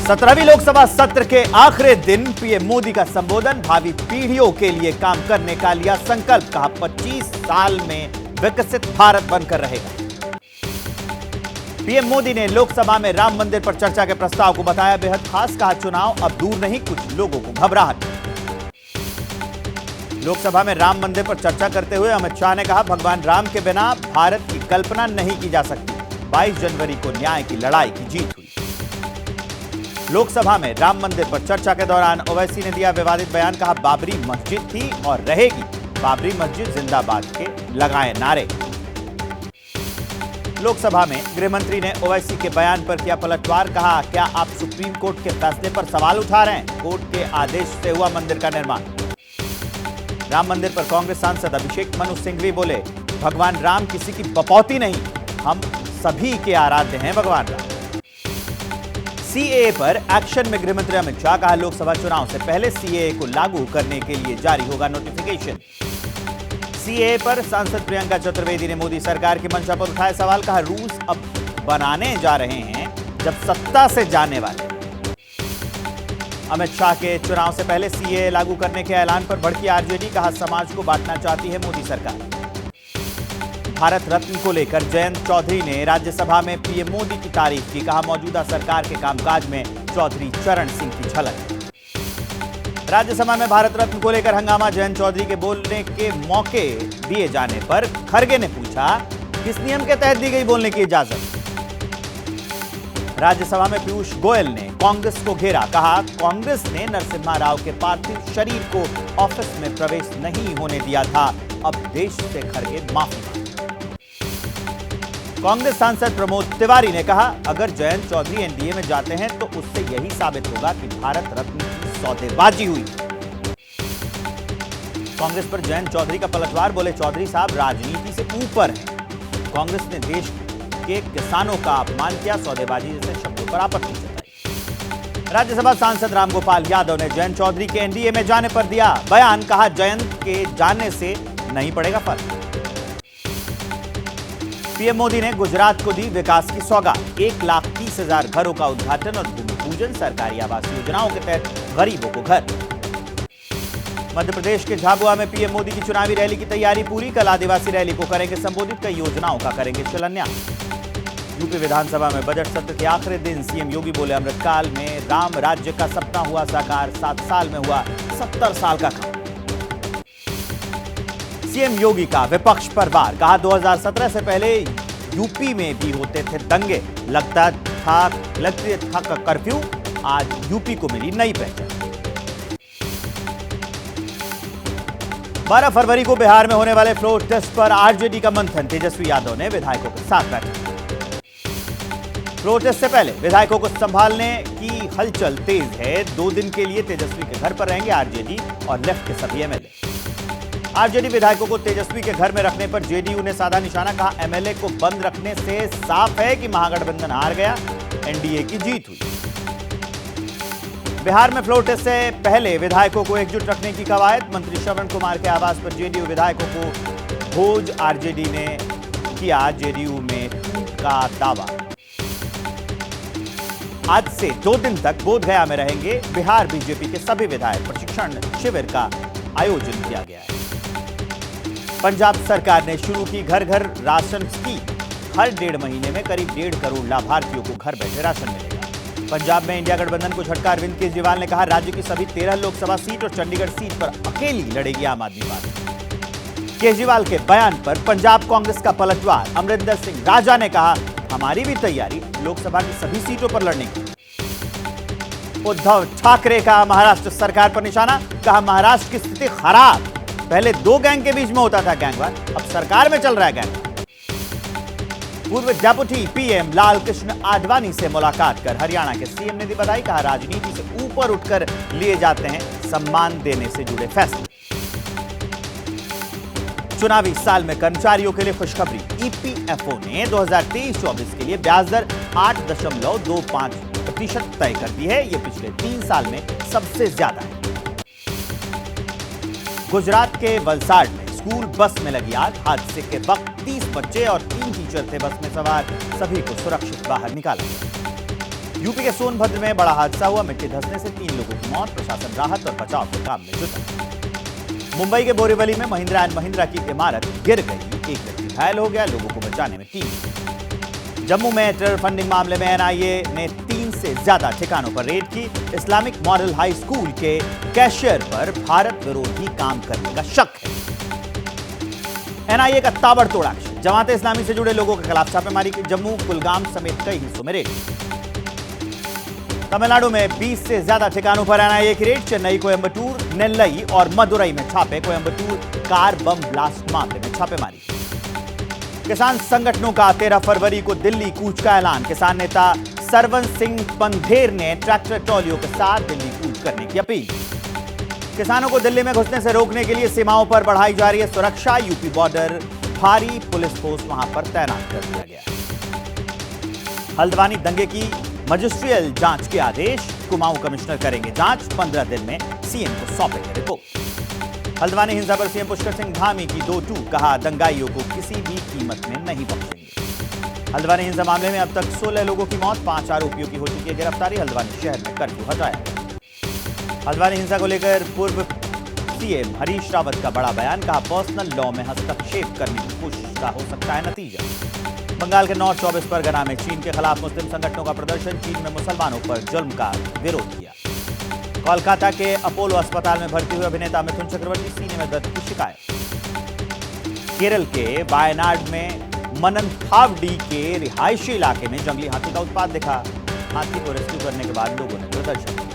17वीं लोकसभा सत्र के आखिरी दिन पीएम मोदी का संबोधन, भावी पीढ़ियों के लिए काम करने का लिया संकल्प। कहा 25 साल में विकसित भारत बनकर रहेगा। पीएम मोदी ने लोकसभा में राम मंदिर पर चर्चा के प्रस्ताव को बताया बेहद खास। कहा चुनाव अब दूर नहीं, कुछ लोगों को घबराहट। लोकसभा में राम मंदिर पर चर्चा करते हुए अमित शाह ने कहा भगवान राम के बिना भारत की कल्पना नहीं की जा सकती। 22 जनवरी को न्याय की लड़ाई की जीत हुई। लोकसभा में राम मंदिर पर चर्चा के दौरान ओवैसी ने दिया विवादित बयान। कहा बाबरी मस्जिद थी और रहेगी, बाबरी मस्जिद जिंदाबाद के लगाए नारे। लोकसभा में गृहमंत्री ने ओवैसी के बयान पर किया पलटवार। कहा क्या आप सुप्रीम कोर्ट के फैसले पर सवाल उठा रहे हैं? कोर्ट के आदेश से हुआ मंदिर का निर्माण। राम मंदिर पर कांग्रेस सांसद अभिषेक मनु सिंघवी बोले भगवान राम किसी की बपौती नहीं, हम सभी के आराध्य हैं भगवान राम। सीएए पर एक्शन में गृहमंत्री अमित शाह। कहा लोकसभा चुनाव से पहले सीएए को लागू करने के लिए जारी होगा नोटिफिकेशन। सीएए पर सांसद प्रियंका चतुर्वेदी ने मोदी सरकार की मंशा पर उठाए सवाल। कहा रूल्स अब बनाने जा रहे हैं जब सत्ता से जाने वाले। अमित शाह के चुनाव से पहले सीएए लागू करने के ऐलान पर भड़की आरजेडी। कहा समाज को बांटना चाहती है मोदी सरकार। भारत रत्न को लेकर जयंत चौधरी ने राज्यसभा में पीएम मोदी की तारीफ की। कहा मौजूदा सरकार के कामकाज में चौधरी चरण सिंह की झलक। राज्यसभा में भारत रत्न को लेकर हंगामा। जयंत चौधरी के बोलने के मौके दिए जाने पर खड़गे ने पूछा किस नियम के तहत दी गई बोलने की इजाजत। राज्यसभा में पीयूष गोयल ने कांग्रेस को घेरा। कहा कांग्रेस ने नरसिम्हा राव के पार्थिव शरीर को ऑफिस में प्रवेश नहीं होने दिया था, अब देश से खड़गे माफी मांगे। कांग्रेस सांसद प्रमोद तिवारी ने कहा अगर जयंत चौधरी एनडीए में जाते हैं तो उससे यही साबित होगा कि भारत रत्न की सौदेबाजी हुई। कांग्रेस पर जयंत चौधरी का पलटवार। बोले चौधरी साहब राजनीति से ऊपर हैं। कांग्रेस ने देश के किसानों का अपमान किया, सौदेबाजी जैसे शब्दों पर आपत्ति जताई। राज्यसभा सांसद रामगोपाल यादव ने जयंत चौधरी के एनडीए में जाने पर दिया बयान। कहा जयंत के जाने से नहीं पड़ेगा फर्क। पीएम मोदी ने गुजरात को दी विकास की सौगात। 1,30,000 घरों का उद्घाटन और भूमि पूजन। सरकारी आवास योजनाओं के तहत गरीबों को घर। मध्य प्रदेश के झाबुआ में पीएम मोदी की चुनावी रैली की तैयारी पूरी। कल आदिवासी रैली को करेंगे संबोधित, कई योजनाओं का करेंगे शिलान्यास। यूपी विधानसभा में बजट सत्र के आखिरी दिन सीएम योगी बोले अमृतकाल में राम राज्य का सपना हुआ साकार, 7 साल में हुआ 70 साल का काम। सीएम योगी का विपक्ष पर वार। कहा 2017 से पहले यूपी में भी होते थे दंगे, लगती था कर्फ्यू, आज यूपी को मिली नई पहचान। 12 फरवरी को बिहार में होने वाले फ्लोर टेस्ट पर आरजेडी का मंथन। तेजस्वी यादव ने विधायकों के साथ बैठा। फ्लोर टेस्ट से पहले विधायकों को संभालने की हलचल तेज है। 2 दिन के लिए तेजस्वी के घर पर रहेंगे आरजेडी और लेफ्ट के सभी एमएलए। आरजेडी विधायकों को तेजस्वी के घर में रखने पर जेडीयू ने साधा निशाना। कहा एमएलए को बंद रखने से साफ है कि महागठबंधन हार गया, एनडीए की जीत हुई। बिहार में फ्लोर टेस्ट से पहले विधायकों को एकजुट रखने की कवायद। मंत्री श्रवण कुमार के आवास पर जेडीयू विधायकों को भोज। आरजेडी ने किया जेडीयू में टूट का दावा। आज से 2 दिन तक बोधगया में रहेंगे बिहार बीजेपी के सभी विधायक। प्रशिक्षण शिविर का आयोजन किया गया है। पंजाब सरकार ने शुरू की घर घर राशन स्कीम। हर 1.5 महीने में करीब 1.5 करोड़ लाभार्थियों को घर बैठे राशन मिलेगा। पंजाब में इंडिया गठबंधन को झटका। अरविंद केजरीवाल ने कहा राज्य की सभी 13 लोकसभा सीट और चंडीगढ़ सीट पर अकेली लड़ेगी आम आदमी पार्टी। केजरीवाल के बयान पर पंजाब कांग्रेस का पलटवार। अमरिंदर सिंह राजा ने कहा हमारी भी तैयारी लोकसभा की सभी सीटों पर लड़ने की। उद्धव ठाकरे का महाराष्ट्र सरकार पर निशाना। कहा महाराष्ट्र की स्थिति खराब, पहले 2 गैंग के बीच में होता था गैंगवार, अब सरकार में चल रहा है गैंगवार। पूर्व डेप्यूटी पीएम लाल कृष्ण आडवाणी से मुलाकात कर हरियाणा के सीएम ने दी बधाई। कहा राजनीति से ऊपर उठकर लिए जाते हैं सम्मान देने से जुड़े फैसले। चुनावी साल में कर्मचारियों के लिए खुशखबरी। ईपीएफओ ने 2023-24 के लिए ब्याज दर 8.25% तय कर दी है। यह पिछले 3 साल में सबसे ज्यादा है। गुजरात के वलसाड में स्कूल बस में लगी आग। हादसे के वक्त 30 बच्चे और 3 टीचर थे बस में सवार, सभी को सुरक्षित बाहर निकाला गया। यूपी के सोनभद्र में बड़ा हादसा हुआ। मिट्टी धंसने से 3 लोगों की मौत। प्रशासन राहत और बचाव के काम में जुटा। मुंबई के बोरीवली में महिंद्रा एंड महिंद्रा की इमारत गिर गई। एक व्यक्ति घायल हो गया। लोगों को बचाने में टीम। जम्मू में टेरर फंडिंग मामले में एनआईए ने 3 से ज्यादा ठिकानों पर रेड की। इस्लामिक मॉडल हाई स्कूल के कैशियर पर भारत विरोधी काम करने का शक है। एनआईए का ताबड़तोड़ एक्शन। जमाते इस्लामी से जुड़े लोगों के खिलाफ छापेमारी की। जम्मू, कुलगाम समेत कई हिस्सों में रेड। तमिलनाडु में 20 से ज्यादा ठिकानों पर एनआईए की रेड। चेन्नई, कोयंबटूर, नेल्लई और मदुरई में छापे। कोयंबटूर कार बम ब्लास्ट मामले में छापेमारी। किसान संगठनों का 13 फरवरी को दिल्ली कूच का ऐलान। किसान नेता सरवन सिंह पंधेर ने ट्रैक्टर ट्रॉलियों के साथ दिल्ली कूच करने की अपील। किसानों को दिल्ली में घुसने से रोकने के लिए सीमाओं पर बढ़ाई जा रही है सुरक्षा। यूपी बॉर्डर भारी पुलिस फोर्स वहां पर तैनात कर दिया गया है। हल्द्वानी दंगे की मजिस्ट्रियल जांच के आदेश। कुमाऊं कमिश्नर करेंगे जांच। 15 दिन में सीएम को सौंपेंगे रिपोर्ट। हल्द्वानी हिंसा पर सीएम पुष्कर सिंह धामी की 2-2। कहा, दंगाइयों को किसी भी कीमत में नहीं बख्शेंगे। हल्द्वानी हिंसा मामले में अब तक 16 लोगों की मौत। 5 आरोपियों की हो चुकी है गिरफ्तारी। हल्द्वानी शहर में कर्फ्यू हटाया गया। हल्द्वानी हिंसा को लेकर पूर्व सीएम हरीश रावत का बड़ा बयान। कहा, पर्सनल लॉ में हस्तक्षेप करने की कोशिश का हो सकता है नतीजा। बंगाल के नॉर्थ 24 परगना में चीन के खिलाफ मुस्लिम संगठनों का प्रदर्शन। चीन में मुसलमानों पर जुल्म का विरोध किया। कोलकाता के अपोलो अस्पताल में भर्ती हुए अभिनेता मिथुन चक्रवर्ती सीने में दर्द की शिकायत। केरल के वायनाड में मननथावडी के रिहायशी इलाके में जंगली हाथी का उत्पात दिखा। हाथी को रेस्क्यू करने के बाद लोगों ने प्रदर्शन किया।